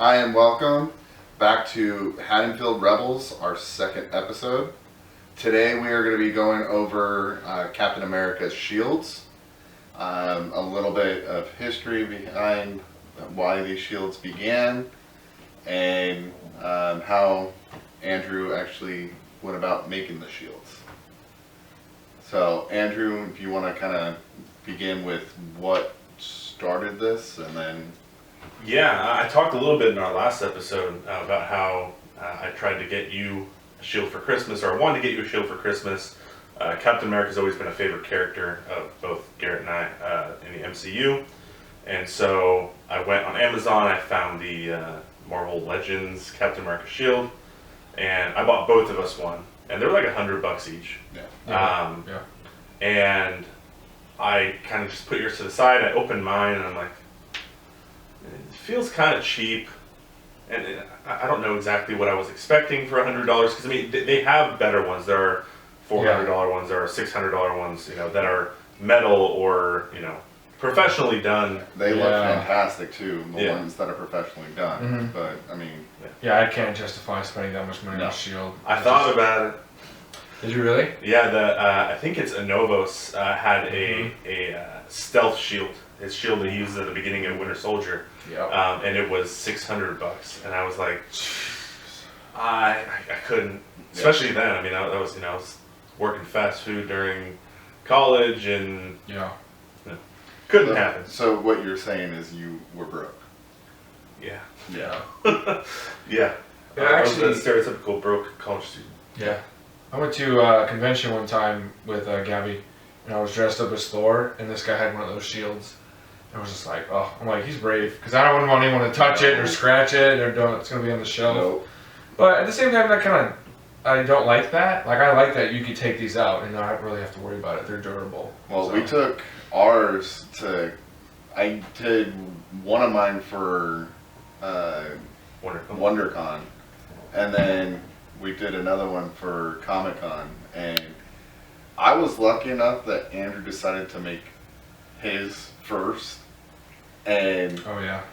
Hi and welcome back to Haddonfield Rebels, our second episode. Today we are going to be going over Captain America's shields, a little bit of history behind why these shields began, and how Andrew actually went about making the shields. So Andrew, if you want to kind of begin with what started this, and then... Yeah, I talked a little bit in our last episode about how I tried to get you a shield for Christmas, or I wanted to get you a shield for Christmas. Captain America's always been a favorite character of both Garrett and I in the MCU. And so I went on Amazon, I found the Marvel Legends Captain America shield, and I bought both of us one. And they were like $100 each. Yeah. And I kind of just put yours to the side, I opened mine, and I'm like, it feels kind of cheap, and I don't know exactly what I was expecting for $100. Because I mean, they have better ones. There are $400 ones. There are $600 ones. that are metal or professionally done. They look fantastic too. The ones that are professionally done. Mm-hmm. But I mean, I can't justify spending that much money on a shield. I thought about it. Did you really? Yeah, I think it's Anovos had a stealth shield. His shield that he uses at the beginning of Winter Soldier. Yeah. And it was $600, and I was like, I couldn't, especially then. I mean, I was working fast food during college, and couldn't happen. So what you're saying is you were broke. Yeah. Yeah, I was a stereotypical broke college student. Yeah. I went to a convention one time with Gabby, and I was dressed up as Thor, and this guy had one of those shields. I was just like, I'm like, he's brave, because I don't want anyone to touch it or scratch it, or it's going to be on the shelf. Nope. But at the same time, I don't like that. Like, I like that you could take these out and not really have to worry about it. They're durable. Well, we took ours to, I did one of mine for WonderCon, and then we did another one for Comic-Con, and I was lucky enough that Andrew decided to make his first, and the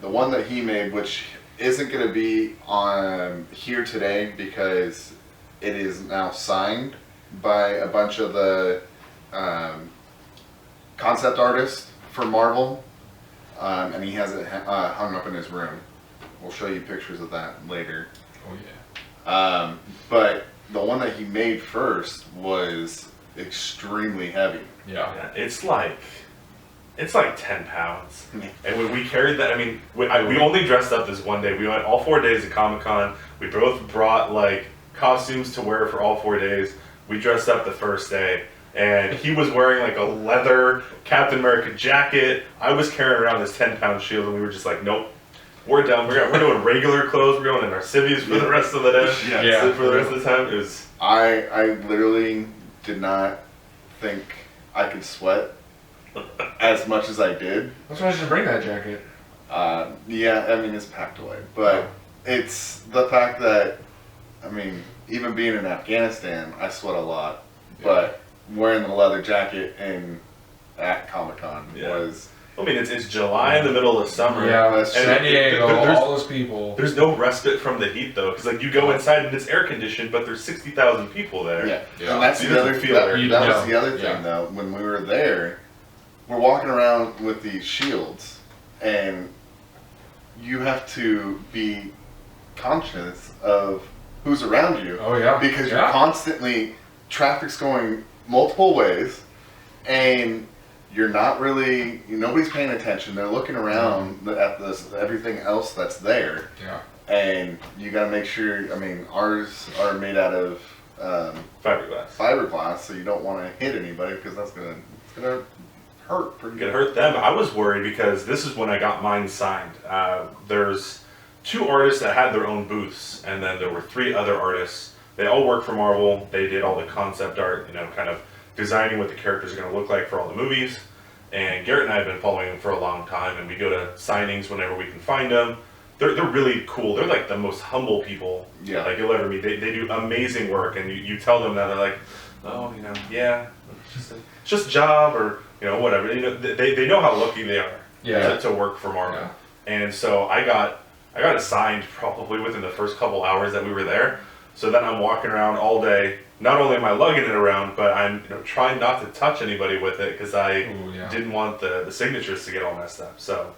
one that he made, which isn't going to be on here today because it is now signed by a bunch of the concept artists for Marvel, and he has it hung up in his room. We'll show you pictures of that later. Oh yeah. But the one that he made first was extremely heavy. Yeah, it's like 10 pounds. And when we carried that, I mean, we only dressed up this one day. We went all 4 days at Comic-Con. We both brought costumes to wear for all 4 days. We dressed up the first day, and he was wearing a leather Captain America jacket. I was carrying around this 10-pound shield, and we were just like, nope, we're done. We're doing regular clothes. We're going in our civvies for the rest of the day. For the rest of the time, it was... I literally did not think I could sweat as much as I did. That's why I should bring that jacket. I mean, it's packed away. But it's the fact that, I mean, even being in Afghanistan, I sweat a lot. Yeah. But wearing the leather jacket at Comic-Con was... I mean, it's July in the middle of summer. Yeah, San Diego, all those people. There's no respite from the heat, though, because you go inside and it's air conditioned, but there's 60,000 people there. Yeah. And that's the other thing. That was the other thing, though. When we were there, we're walking around with these shields, and you have to be conscious of who's around you. Oh yeah. Because you're constantly, traffic's going multiple ways, and you're not really, nobody's paying attention. They're looking around at everything else that's there. Yeah. And you got to make sure, I mean, ours are made out of fiberglass, so you don't want to hit anybody because that's going to hurt pretty good. It hurt them. I was worried because this is when I got mine signed. There's 2 artists that had their own booths, and then there were 3 other artists. They all work for Marvel. They did all the concept art, kind of designing what the characters are going to look like for all the movies. And Garrett and I have been following them for a long time, and we go to signings whenever we can find them. They're really cool. They're the most humble people you'll ever meet. They do amazing work, and you tell them that, they're like, oh, it's just a job, or whatever. They know how lucky they are to work for Marvel. And so I got it signed probably within the first couple hours that we were there. So then I'm walking around all day. Not only am I lugging it around, but I'm trying not to touch anybody with it because I didn't want the signatures to get all messed up. So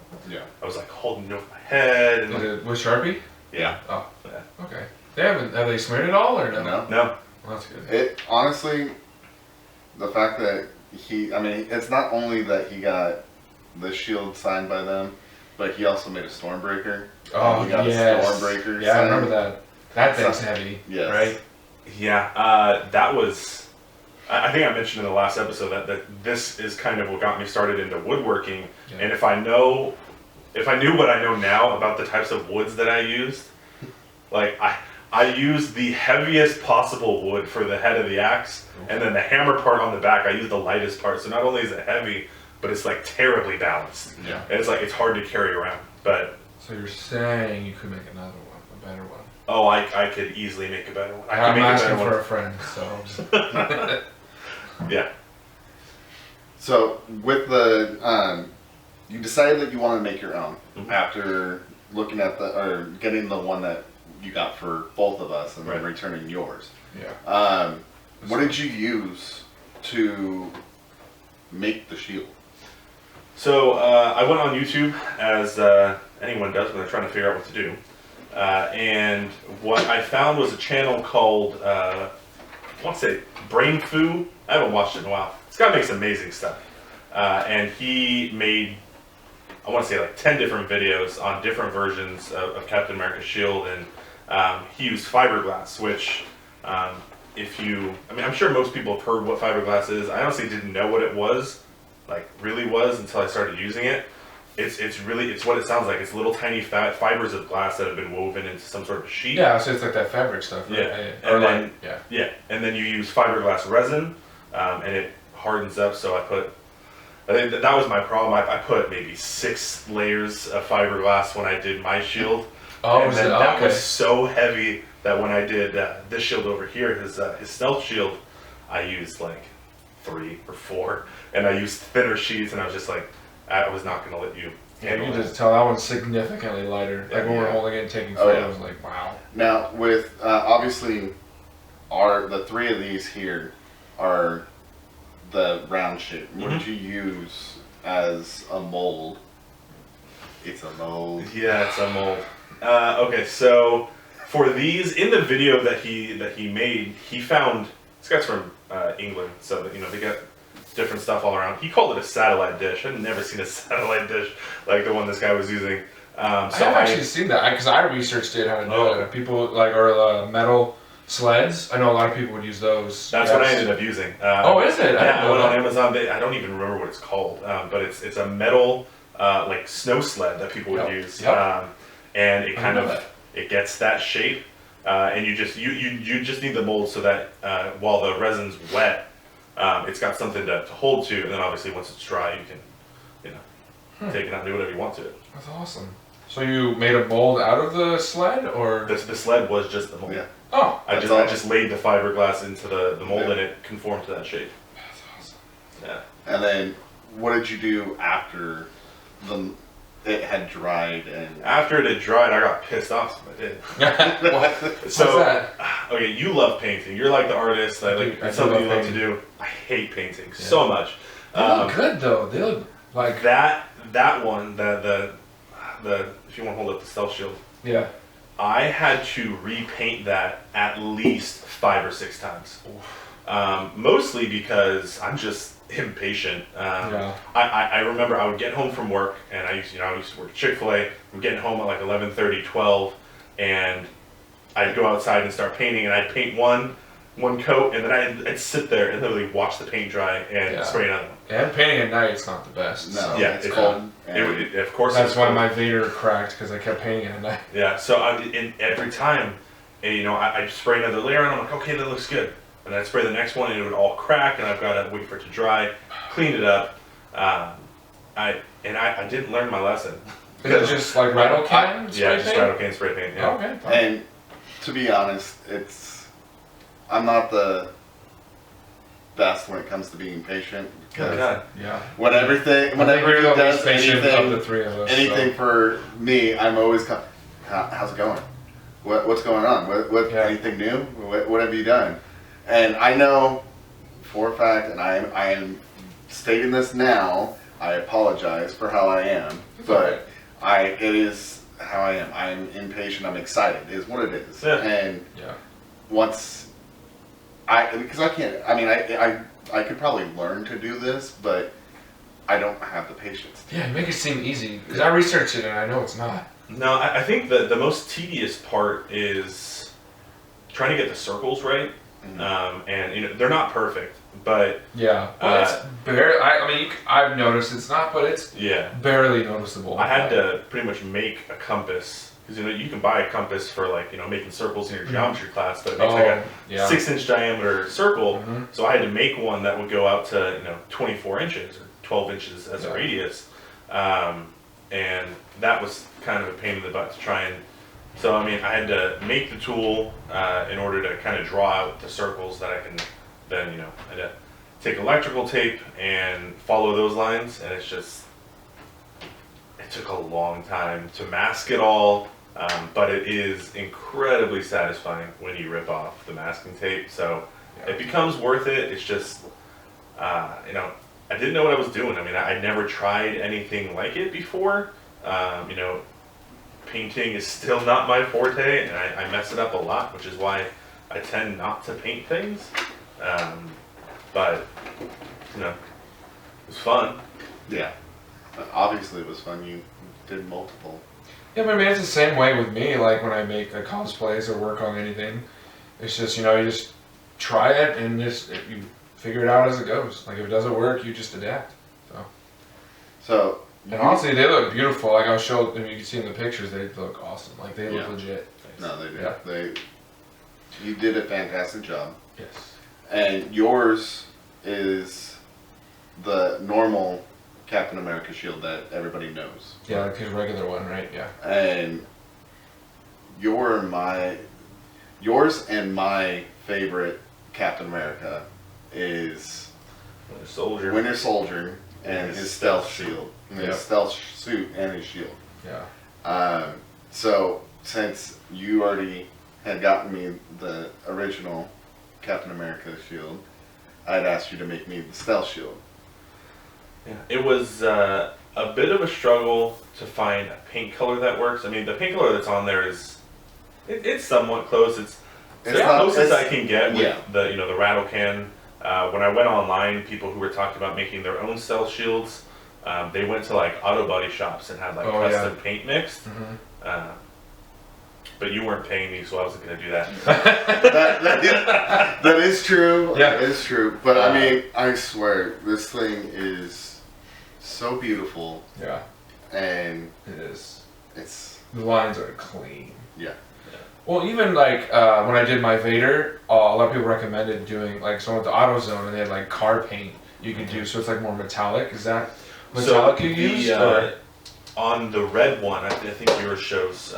I was like holding it over my head. And with Sharpie? Yeah. Oh, yeah. Okay. Have they smeared it all or no? No. No. Well, that's good. It honestly, the fact that it's not only that he got the shield signed by them, but he also made a Stormbreaker. Oh, he got a Stormbreaker. Yeah, I signed. remember that. That thing's heavy. Yes. Right? Yeah. That was. I think I mentioned in the last episode that this is kind of what got me started into woodworking. Yeah. And if I knew what I know now about the types of woods that I used, like I used the heaviest possible wood for the head of the axe, and then the hammer part on the back, I used the lightest part. So not only is it heavy, but it's like terribly balanced. Yeah. And it's hard to carry around. But So you're saying you could make another one, a better one. oh, I could easily make a better one. I'm make asking a better for one. a friend, so. Yeah. So with the, you decided that you want to make your own Mhm. after looking at getting the one that you got for both of us and then Right. returning yours. Yeah. What did you use to make the shield? So I went on YouTube, as anyone does when they're trying to figure out what to do. And what I found was a channel called, I want to say Brain Foo. I haven't watched it in a while. This guy makes amazing stuff. And he made, I want to say like 10 different videos on different versions of Captain America's shield. And he used fiberglass, which I'm sure most people have heard what fiberglass is. I honestly didn't know what it was, really was, until I started using it. It's what it sounds like. It's little tiny fibers of glass that have been woven into some sort of sheet. Yeah, so it's like that fabric stuff, right? Yeah. And then you use fiberglass resin, and it hardens up. So I think that was my problem. I put maybe 6 layers of fiberglass when I did my shield. Oh, and then that okay. was so heavy that when I did this shield over here, his stealth shield, I used like 3 or 4, and I used thinner sheets, and I was just like, I was not going to let you. Yeah, you handle can it. just tell that one's significantly lighter. Like when we're holding it and taking Oh, yeah. photos, like wow. Now with obviously the 3 of these here are the round shape. What did you use as a mold? It's a mold. Yeah, it's a mold. Okay, so for these, in the video that he made, he found, this guy's from England, so that, they got different stuff all around. He called it a satellite dish. I've never seen a satellite dish like the one this guy was using. So I have actually seen that because I researched it how to do it. People or metal sleds. I know a lot of people would use those. That's what I ended up using. Oh, is it? I went on Amazon. I don't even remember what it's called, but it's a metal like snow sled that people would use, and it kind of it gets that shape, and you just need the mold so that while the resin's wet, it's got something to hold to, and then obviously once it's dry, you can take it out and do whatever you want to it. That's awesome. So you made a mold out of the sled, or The sled was just the mold. Yeah. oh, I just laid the fiberglass into the mold, and it conformed to that shape. that's awesome. Yeah. And then what did you do after it had dried and After it had dried, I got pissed off, so I did. What's So, that? okay, you love painting. You're like the artist. I It's do something love you love to painting. do. I hate painting so much. They look good though. They look like That one, the if you want to hold up the stealth shield, yeah. I had to repaint that at least 5 or 6 times. Mostly because I'm just impatient. I remember I would get home from work, and I used to work at Chick-fil-A. I'm getting home at like 11:30, 12, and I'd go outside and start painting, and I'd paint one coat, and then I'd sit there and literally watch the paint dry and spray another one. And painting at night, it's not the best. no, Yeah, it's it's cold. Of course, That's it's why cold. my Vader cracked because I kept painting it at night. Yeah, so every time, I'd spray another layer, and I'm like, okay, that looks good. And I'd spray the next one, and it would all crack, and I've got to wait for it to dry, clean it up. I didn't learn my lesson. Is it just like rattle can? Yeah, spray just paint? rattle can spray paint. Yeah. Okay. Fine. And to be honest, I'm not the best when it comes to being patient. Because God. Yeah. whenever he does of the three of us. anything for me, I'm always how's it going? What's going on? What Yeah. anything new? What have you done? And I know for a fact, and I am stating this now. I apologize for how I am, but it is how I am. I'm impatient. I'm excited. Is what it is. Yeah. And Yeah. once because I can't. I mean, I could probably learn to do this, but I don't have the patience. Yeah, make it seem easy. Because I researched it and I know it's not. No, I think that the most tedious part is trying to get the circles right. Mm-hmm. And they're not perfect, but Yeah, but it's barely. I mean, I've noticed it's not, but it's yeah, barely noticeable. I had to pretty much make a compass because you can buy a compass for making circles in your geometry class, but it makes like a 6-inch diameter circle. Mm-hmm. So I had to make one that would go out to 24 inches or 12 inches as a radius, and that was kind of a pain in the butt to try and. So I mean, I had to make the tool in order to kind of draw out the circles that I can then I had to take electrical tape and follow those lines, and it took a long time to mask it all, but it is incredibly satisfying when you rip off the masking tape. So it becomes worth it. It's just I didn't know what I was doing. I mean, I never tried anything like it before. Painting is still not my forte, and I mess it up a lot, which is why I tend not to paint things. But it was fun. Yeah. Obviously, it was fun. You did multiple. Yeah, but I mean, it's the same way with me. Like when I make cosplays or work on anything, it's just you just try it and you figure it out as it goes. Like if it doesn't work, you just adapt. So. And honestly, they look beautiful. Like I'll show. I mean, you can see in the pictures, they look awesome. Like they look legit. No, they do. Yeah. You did a fantastic job. Yes. And yours is the normal Captain America shield that everybody knows. Yeah, like his regular one, right? Yeah. And yours and my favorite Captain America is Winter Soldier and his stealth shield. His stealth suit and his shield. Yeah. So since you already had gotten me the original Captain America shield, I'd asked you to make me the stealth shield. Yeah, it was a bit of a struggle to find a paint color that works. I mean, the paint color that's on there it's somewhat close. It's as close as I can get with the rattle can. When I went online, people who were talking about making their own stealth shields, they went to auto body shops and had custom paint mixed. Mm-hmm. But you weren't paying me, so I wasn't going to do that. that is true. Yeah, it is true. But I mean, I swear, this thing is so beautiful. Yeah, and it is. The lines are clean. Yeah. Well, even when I did my Vader, a lot of people recommended doing someone with the AutoZone, and they had car paint you could do, so it's more metallic. Is that metallic you use? On the red one, I think yours shows.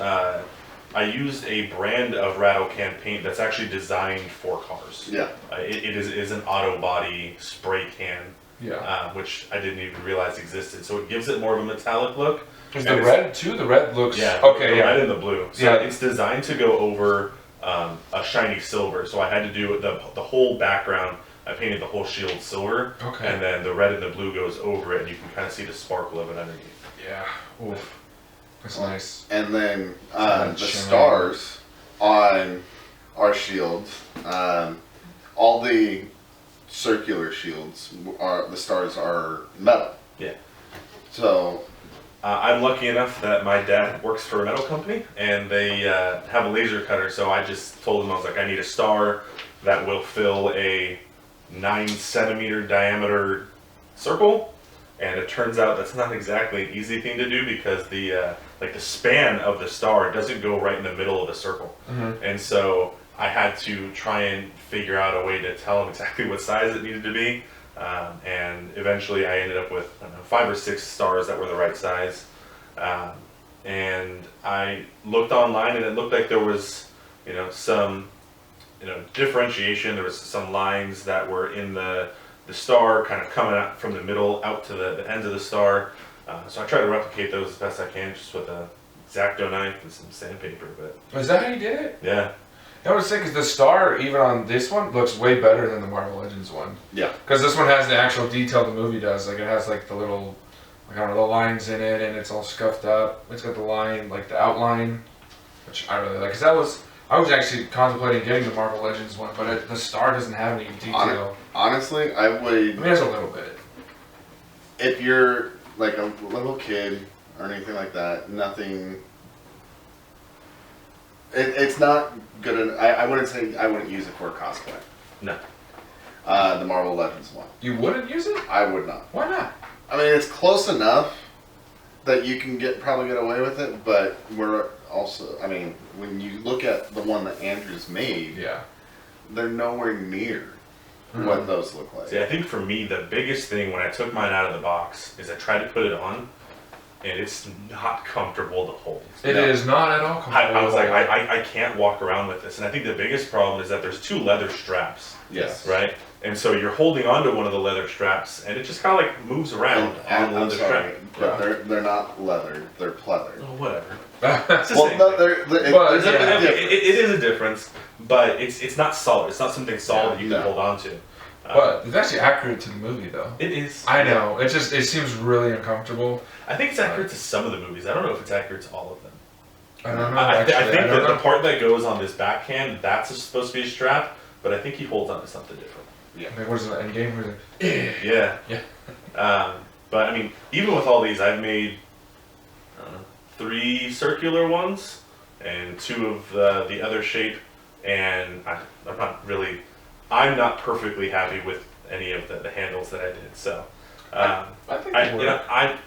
I used a brand of rattle can paint that's actually designed for cars. Yeah. It is an auto body spray can. Yeah. Which I didn't even realize existed. So it gives it more of a metallic look. Is the red too? The red looks. Yeah. Okay. The red and the blue. So it's designed to go over a shiny silver. So I had to do the whole background. I painted the whole shield silver. Okay. And then the red and the blue goes over it, and you can kind of see the sparkle of it underneath. Yeah. Oof. That's nice. And then the stars on our shields, all the circular shields the stars are metal. Yeah. So I'm lucky enough that my dad works for a metal company, and they have a laser cutter. So I just told him, I was like, I need a star that will fill a 9-centimeter diameter circle. And it turns out that's not exactly an easy thing to do because the span of the star doesn't go right in the middle of the circle. Mm-hmm. And so I had to try and figure out a way to tell him exactly what size it needed to be. And eventually I ended up with 5 or 6 stars that were the right size. And I looked online, and it looked like there was some differentiation. There was some lines that were in the star, kind of coming out from the middle out to the ends of the star. So I try to replicate those as best I can, just with a X-Acto knife and some sandpaper. But Is that how you did it? yeah. I would say because the star, even on this one, looks way better than the Marvel Legends one. Yeah. Because this one has the actual detail the movie does. Like it has like the little, like I don't know, the lines in it, and it's all scuffed up. It's got the line, like the outline, which I really like. Because I was actually contemplating getting the Marvel Legends one, but the star doesn't have any detail. Honestly, I would. I mean, it has a little bit. If you're like a little kid or anything like that, nothing. It's not good. I wouldn't say I wouldn't use it for a cosplay. No. The Marvel Legends one. You wouldn't use it? I would not. Why not? I mean, it's close enough that you can probably get away with it, but we're also. I mean, when you look at the one that Andrew's made, Yeah. they're nowhere near what those look like. See, I think for me, the biggest thing when I took mine out of the box is I tried to put it on, and it's not comfortable to hold. It is not at all comfortable. I was like, I can't walk around with this. And I think the biggest problem is that there's 2 leather straps. Yes. Right? And so you're holding onto one of the leather straps, and it just kind of like moves around on the I'm leather sorry, strap. but they're not leather. They're pleather. Oh, whatever. It's the Well, same no, thing. there's a yeah. big It difference. is a difference, but it's not solid. It's not something solid that you can No. hold on to. But it's actually accurate to the movie, though. It is. I know. It seems really uncomfortable. I think it's accurate to some of the movies. I don't know if it's accurate to all of them. I don't know. I think don't that know. the part that goes on this backhand, that's supposed to be a strap, but I think he holds on to something different. Like, what is it, Endgame? Where is it? Yeah. Yeah. But I mean, even with all these, I've made I don't know, 3 circular ones and 2 of the other shape, and I'm not perfectly happy with any of the handles that I did. So. I think it worked. I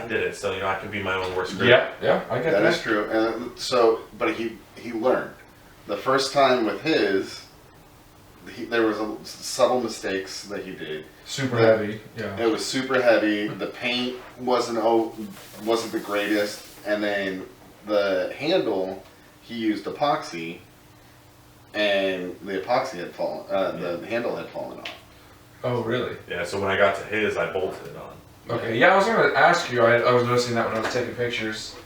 did it, so I can be my own worst critic. Yeah, I get That that. is true. And so, but he learned. The first time with his, there was subtle mistakes that he did. Super heavy. Yeah. It was super heavy. The paint wasn't the greatest, and then the handle he used epoxy, and the epoxy had fallen. The handle had fallen off. Oh, really? Yeah, so when I got to his, I bolted it on. Okay. Yeah, I was going to ask you. I was noticing that when I was taking pictures,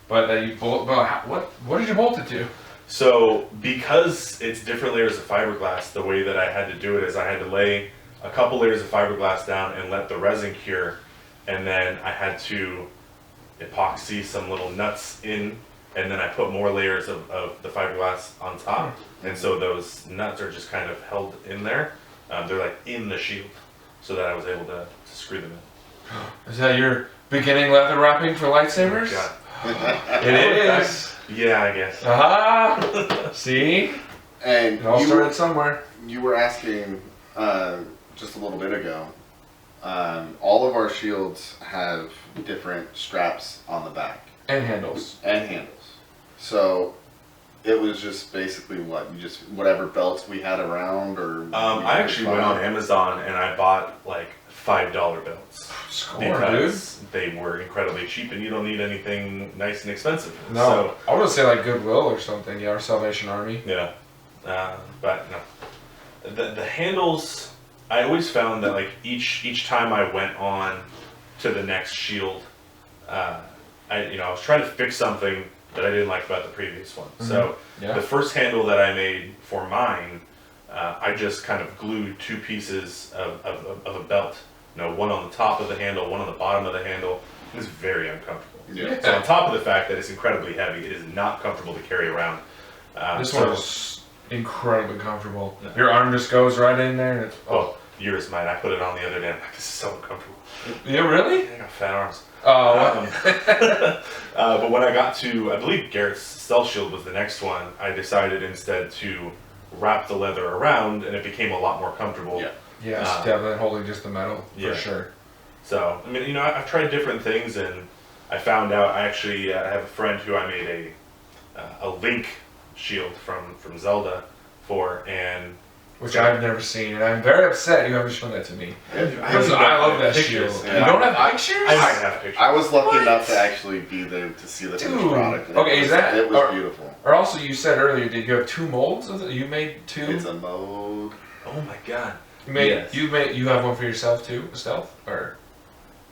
but that you bolt. Well, what did you bolt it to? So because it's different layers of fiberglass, the way that I had to do it is I had to lay a couple layers of fiberglass down and let the resin cure, and then I had to epoxy some little nuts in, and then I put more layers of the fiberglass on top, and so those nuts are just kind of held in there. They're like in the shield, so that I was able to screw them in. Is that your beginning leather wrapping for lightsabers? God. It is. Yeah, I guess. Aha! See? And It all started somewhere. you were asking just a little bit ago. All of our shields have different straps on the back And handles. and handles. So it was just basically whatever belts we had around, or I actually went on Amazon and I bought like $5 belts. Score, Because they were incredibly cheap and you don't need anything nice and expensive. dude. No, I would say like Goodwill or something. Yeah, or Salvation Army. So, yeah. But no. The handles, I always found that like each time I went on to the next shield, I was trying to fix something that I didn't like about the previous one. Mm-hmm. So Yeah. the first handle that I made for mine, I just kind of glued 2 pieces of a belt. One on the top of the handle, one on the bottom of the handle. It was very uncomfortable. Yeah. So on top of the fact that it's incredibly heavy, it is not comfortable to carry around. This so- one is incredibly comfortable. Yeah. Your arm just goes right in there. And it's, Oh, yours, mine. I put it on the other day. I'm like, this is so uncomfortable. Yeah, really? I got fat arms. Oh, But when I got to, I believe Garrett's Stealth Shield was the next one, I decided instead to wrap the leather around, and it became a lot more comfortable. Yeah. yeah, it's definitely holding just the metal Yeah. for sure. So, I mean, I've tried different things, and I found out I actually have a friend who I made a Link shield from Zelda for, and which I've never seen, and I'm very upset you haven't shown that to me. Because I love that pictures. shield. Yeah. You don't have pictures? I might have pictures. I was lucky What? enough to actually be there to see the finished Dude. product. and Okay, it was, is that- it was or- beautiful. Or also, you said earlier, did you have 2 molds of it? You made 2? It's a mode. Oh my god. You made, Yes. you have one for yourself too, a stealth? Or?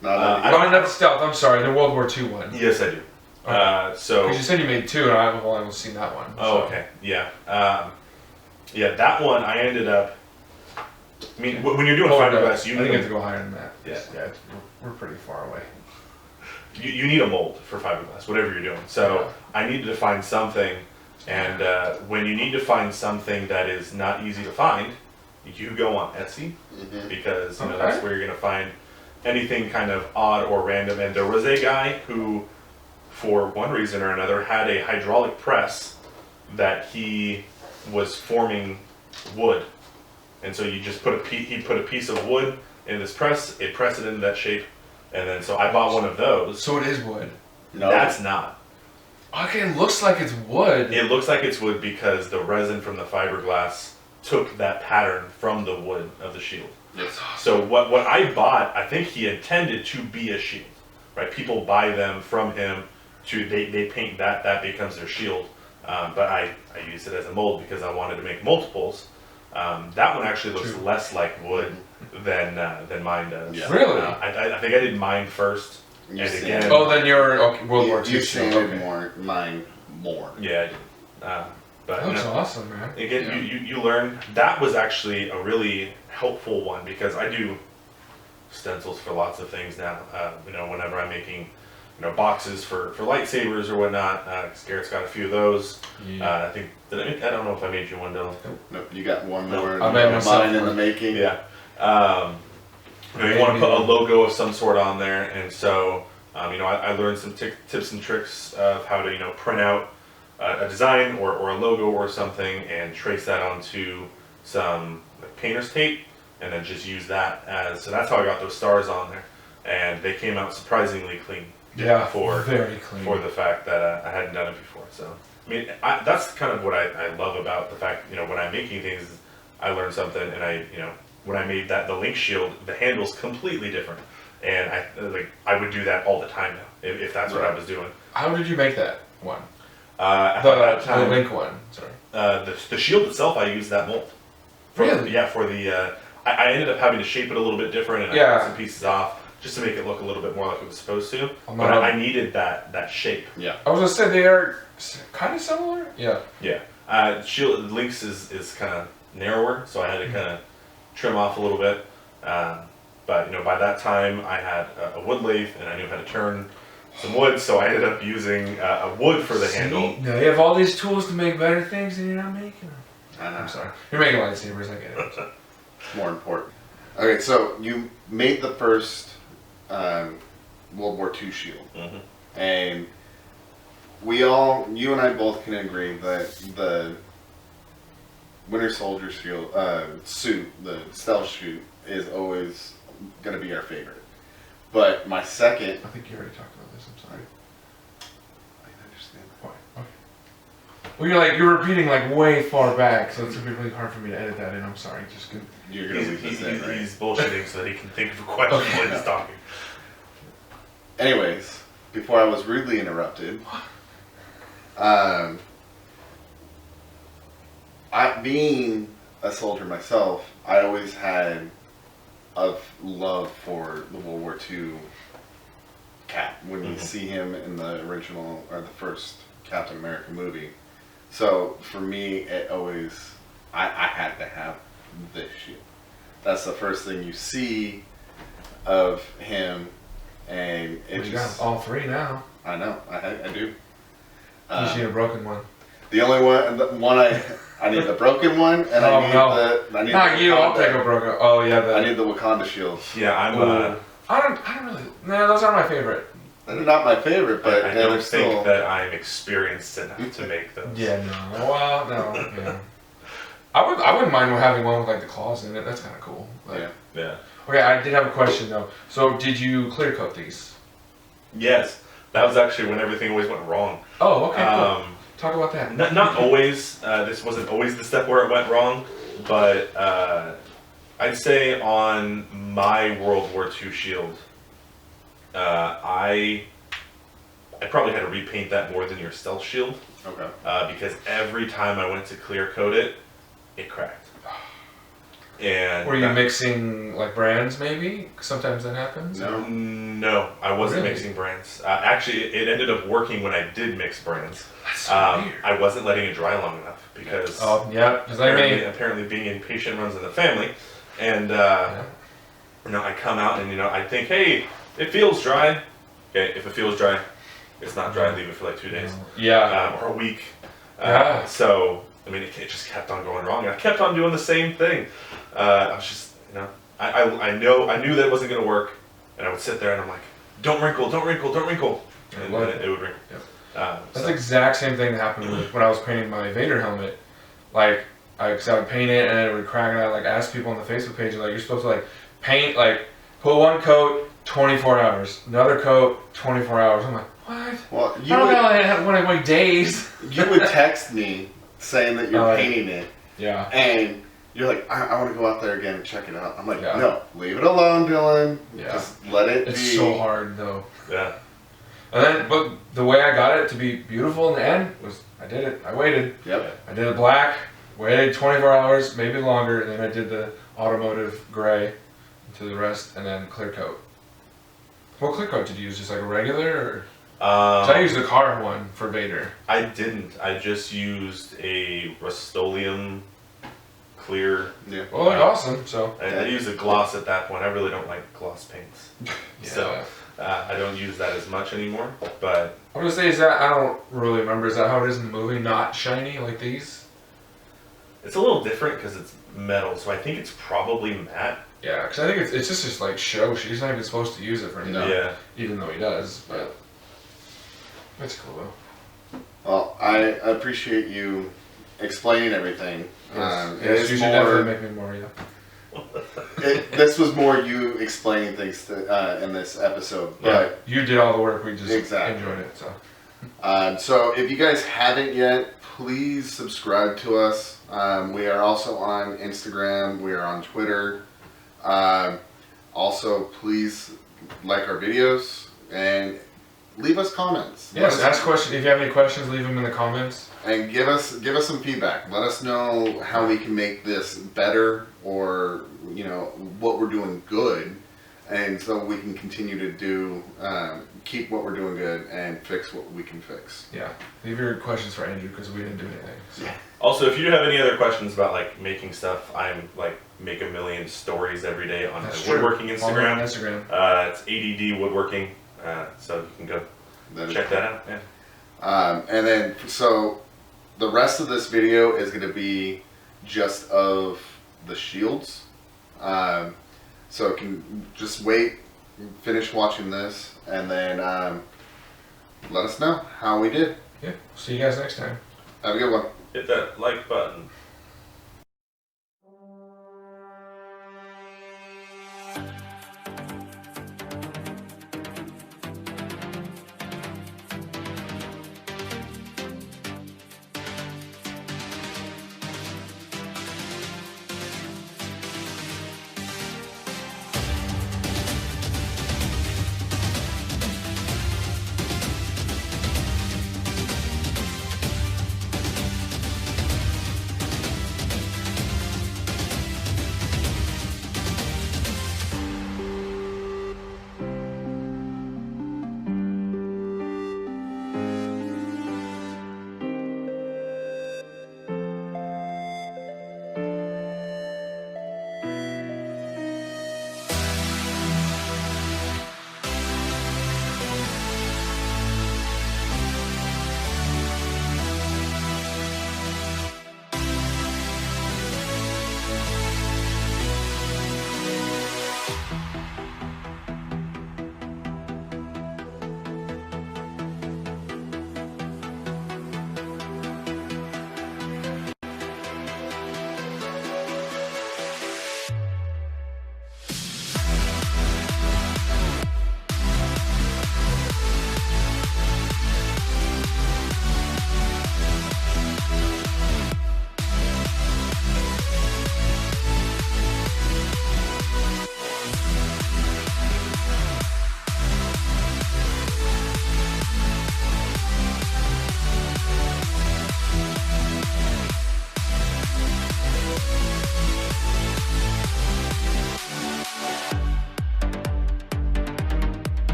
Not I No, not the stealth, I'm sorry, the World War II one. Yes, I do. Okay. So. Because you said you made 2, and I've only seen that one. Oh, so. okay. Yeah. Yeah, that one I ended up. I mean, when you're doing Hold on, fiberglass, you I think you need have to go higher than that. Yeah. it's- we're pretty far away. you need a mold for fiberglass, whatever you're doing. So I needed to find something, and when you need to find something that is not easy to find, you go on Etsy because you know that's where you're gonna find anything kind of odd or random. And there was a guy who, for one reason or another, had a hydraulic press that he was forming wood, and so you just he put a piece of wood in this press, it pressed it into that shape, and then so I bought one of those. So it is wood. No. That's not. Okay, it looks like it's wood. It looks like it's wood because the resin from the fiberglass took that pattern from the wood of the shield. Yes. So what I bought, I think he intended to be a shield, right? People buy them from him to they paint that becomes their shield. But I used it as a mold because I wanted to make multiples. That one actually looks less like wood than mine does. Yeah. Really? I think I did mine first, You and sanded- again. Oh, then you're okay, World War II. You shield, sanded okay. mine more. Yeah, I did. But That you looks know, awesome, man. again, Yeah. you learn. That was actually a really helpful one because I do stencils for lots of things now. You know, whenever I'm making, boxes for lightsabers or whatnot. Garrett's got a few of those. Yeah. I think I don't know if I made you one, Dylan. Nope, you got one No, more. I made myself mine in the one. making. Yeah. You want to put a logo of some sort on there, and so I learned some tips and tricks of how to print out a design or a logo or something and trace that onto some painter's tape, and then just use that as. So that's how I got those stars on there, and they came out surprisingly clean. Yeah, For very clean. For the fact that I hadn't done it before, so I mean that's kind of what I love about the fact when I'm making things, I learn something, and when I made the link shield, the handle's completely different, and I would do that all the time now if that's what I was doing. How did you make that one? At that The time, link one. Sorry. the shield itself, I used that mold. Really? Yeah, for the I ended up having to shape it a little bit different, and I Yeah. cut some pieces off just to make it look a little bit more like it was supposed to. I'm But not- I needed that shape. Yeah. I was gonna say they are kind of similar. Yeah. Yeah. Shield links is kind of narrower, so I had to kind of trim off a little bit. But by that time I had a wood lathe and I knew how to turn some wood, so I ended up using a wood for the handle. Now you have all these tools to make better things, and you're not making them. I know. I'm sorry. You're making lightsabers. I get it. I'm sorry. More important. Okay, so you made the first World War II shield, Mhm. and you and I both can agree that the Winter Soldier shield suit, the stealth suit, is always gonna be our favorite. But my second, I think you already talked about this. I'm sorry. I understand. Why? Okay. Well, you're repeating way far back, so it's gonna be really hard for me to edit that in. I'm sorry. Just good. You're gonna leave this in, right? He's bullshitting so that he can think of a question while he's talking. Anyways, before I was rudely interrupted, being a soldier myself, I always had a love for the World War II Cap when you see him in the original or the first Captain America movie. So for me, it always I had to have this shield. That's the first thing you see of him, and it You just got all 3 now. I know I do. You just need a broken one. The only one I need the broken one, and Oh, I need no. I need Not the you. I'll Wakanda- take a broken. Oh yeah. I need the Wakanda shield. Yeah, I'm. I don't really. No, those aren't my favorite. They're not my favorite, but I they're don't still. think that I'm experienced enough to make those. Yeah. No. Well, no. Yeah. I wouldn't mind having one with the claws in it. That's kind of cool. Yeah. Yeah. Okay, I did have a question though. So did you clear coat these? Yes, that was actually when everything always went wrong. Oh, okay. Cool. Talk about that. Not always. This wasn't always the step where it went wrong. But I'd say on my World War II shield, I probably had to repaint that more than your stealth shield. Okay. Because every time I went to clear coat it, it cracked. And Were you mixing like brands maybe? Sometimes that happens. No, I wasn't Really? mixing brands. Actually, it ended up working when I did mix brands. That's so weird. I wasn't letting it dry long enough because Oh yeah, because I made. apparently being impatient runs in the family, and you know, I come out and I think, hey, it feels dry. Okay, if it feels dry, it's not dry. Leave it for like 2 days, Yeah. or a week. Yeah. So I mean, it just kept on going wrong. I kept on doing the same thing. I was just, I knew that it wasn't gonna work, and I would sit there and I'm like, don't wrinkle, don't wrinkle, don't wrinkle, and then it would wrinkle. Yep. That's So- the exact same thing that happened when I was painting my Vader helmet. Like, cause I would paint it and it would crack, and I like ask people on the Facebook page, like, you're supposed to like paint, like put one coat, 24 hours, another coat, 24 hours. I'm like, what? Well, I don't know. I had one of my days. you would text me saying that you're painting it, Yeah. and you're like, I want to go out there again and check it out. I'm like, Yeah. no, leave it alone, Dylan. Yeah. Just let it It's be. so hard though. Yeah. And then, but the way I got it to be beautiful in the end was I did it. I waited. Yep. I did it black, waited 24 hours, maybe longer, and then I did the automotive gray to the rest, and then clear coat. What clear coat did you use? Just like a regular? Or? 'Cause I used the car one for Vader. I didn't. I just used a Rust-Oleum clear. Yeah. Well, they're awesome, so. I used a gloss at that point. I really don't like gloss paints, Yeah. so I don't use that as much anymore. But I'm gonna say, is that, I don't really remember, is that how it is in the movie? Not shiny like these? it's a little different because it's metal, so I think it's probably matte. Yeah, because I think it's just like show. He's not even supposed to use it for anything, Yeah. even though he does, but that's cool though. Well, I appreciate you explaining everything. Yes, It is you should more- definitely make me more, yeah. This was more you explaining things in this episode, Yeah, but you did all the work, we just Exactly. enjoyed it, so. so if you guys haven't yet, please subscribe to us. We are also on Instagram. We are on Twitter. Also, please like our videos and leave us comments. Yes, Let us- ask questions. If you have any questions, leave them in the comments. and give us some feedback. Let us know how we can make this better, or what we're doing good, and so we can continue to do keep what we're doing good and fix what we can fix. Yeah, leave your questions for Andrew because we didn't do anything. So. Also, if you have any other questions about like making stuff, I'm like make a million stories every day on That's my true. woodworking Follow me on Instagram. Instagram. It's ADD Woodworking, so you can go That is- check that out. Yeah. And then, so the rest of this video is going to be just of the shields. So it can just wait, finish watching this, and then let us know how we did. Yeah, see you guys next time. Have a good one. Hit that like button.